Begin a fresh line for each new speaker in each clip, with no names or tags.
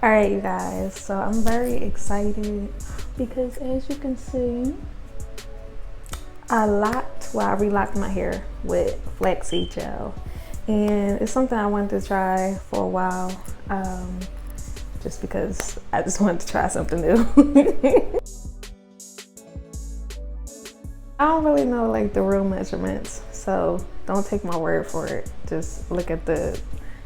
All right, you guys, so I'm very excited because as you can see, I relocked my hair with Flaxseed Gel, and it's something I wanted to try for a while, just because I just wanted to try something new. I don't really know like the real measurements, so don't take my word for it. Just look at the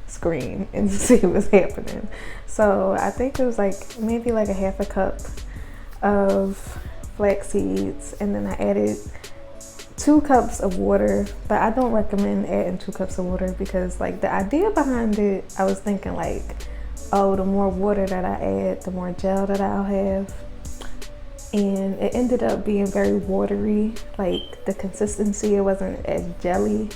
screen and see what's happening. So I think it was like maybe like a half a cup of flax seeds, and then I added 2 cups of water, but I don't recommend adding 2 cups of water because like the idea behind it, I was thinking like, oh, the more water that I add, the more gel that I'll have. And it ended up being very watery, like the consistency, it wasn't as jelly,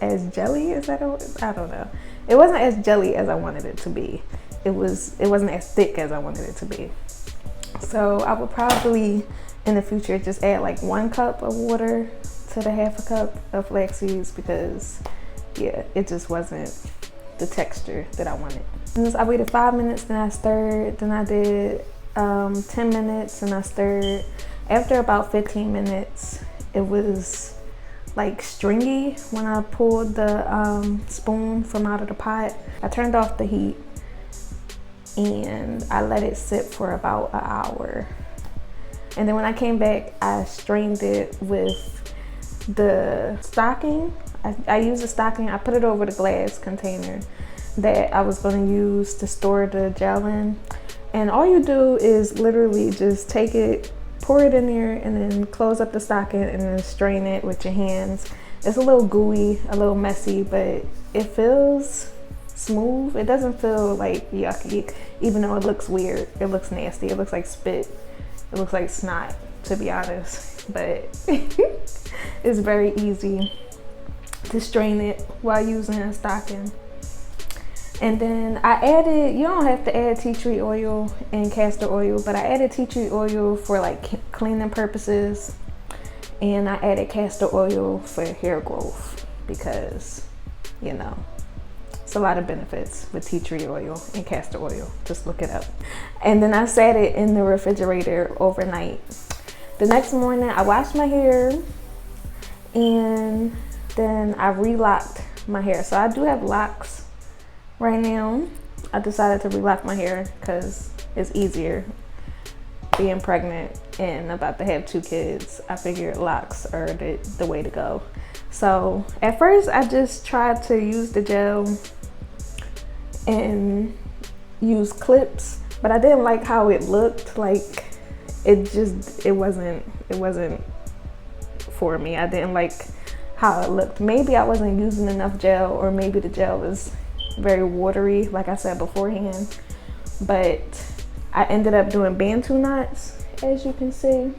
is that I don't know. It wasn't as jelly as I wanted it to be. It wasn't as thick as I wanted it to be. So I would probably in the future just add like 1 cup of water to the half a cup of flax seeds because yeah, it just wasn't the texture that I wanted. And I waited 5 minutes, then I stirred, then I did 10 minutes and I stirred. After about 15 minutes, it was like stringy when I pulled the spoon from out of the pot. I turned off the heat and I let it sit for about an hour. And then when I came back, I strained it with the stocking. I used a stocking, I put it over the glass container that I was gonna use to store the gel in. And all you do is literally just take it, pour it in there, and then close up the stocking and then strain it with your hands. It's a little gooey, a little messy, but it feels smooth. It doesn't feel like yucky, even though it looks weird. It looks nasty. It looks like spit. It looks like snot, to be honest. But it's very easy to strain it while using a stocking. And then I added, you don't have to add tea tree oil and castor oil, but I added tea tree oil for like cleaning purposes. And I added castor oil for hair growth because, you know, it's a lot of benefits with tea tree oil and castor oil. Just look it up. And then I sat it in the refrigerator overnight. The next morning I washed my hair and then I relocked my hair. So I do have locks. Right now, I decided to relock my hair because it's easier being pregnant and about to have 2 kids. I figured locks are the way to go. So at first, I just tried to use the gel and use clips, but I didn't like how it looked. Like it wasn't for me. I didn't like how it looked. Maybe I wasn't using enough gel, or maybe the gel was very watery, like I said beforehand. But I ended up doing bantu knots, as you can see.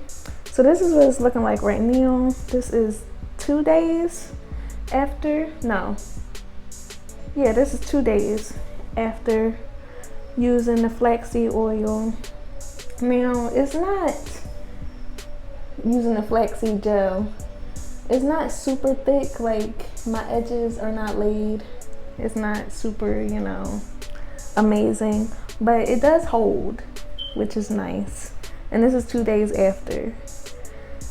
So this is what it's looking like right now. This is 2 days after, no, yeah, this is 2 days after using the flaxseed oil. Now, it's not using the flaxseed gel. It's not super thick, like my edges are not laid. It's not super, you know, amazing, but it does hold, which is nice. And this is 2 days after.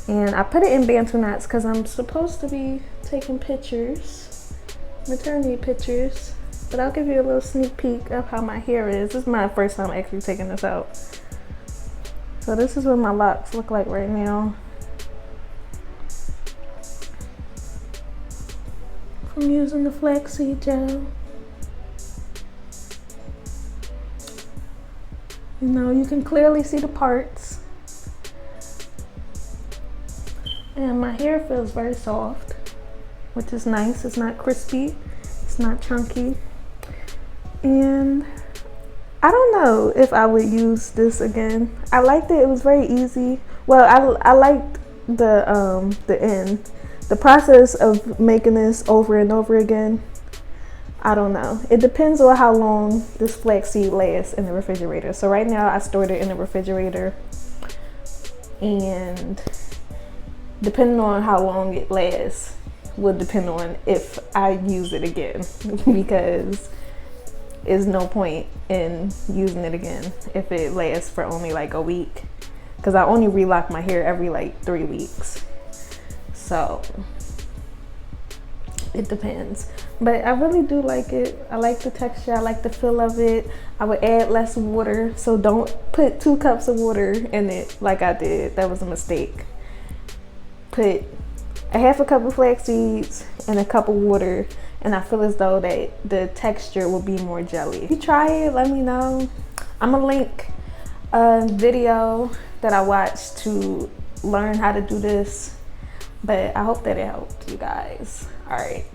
And I put it in bantu knots because I'm supposed to be taking pictures, maternity pictures. But I'll give you a little sneak peek of how my hair is. This is my first time actually taking this out. So this is what my locks look like right now. I'm using the flaxseed gel. You know, you can clearly see the parts. And my hair feels very soft, which is nice. It's not crispy, it's not chunky. And I don't know if I would use this again. I liked it, it was very easy. Well, I liked the end. The process of making this over and over again, I don't know. It depends on how long this flaxseed lasts in the refrigerator. So right now I stored it in the refrigerator, and depending on how long it lasts will depend on if I use it again because is no point in using it again if it lasts for only like a week, because I only relock my hair every like 3 weeks. So it depends, but I really do like it. I like the texture, I like the feel of it. I would add less water, so don't put 2 cups of water in it like I did. That was a mistake. Put a half a cup of flax seeds and a cup of water, and I feel as though that the texture will be more jelly. If you try it, let me know. I'm gonna link a video that I watched to learn how to do this, but I hope that it helped you guys. All right.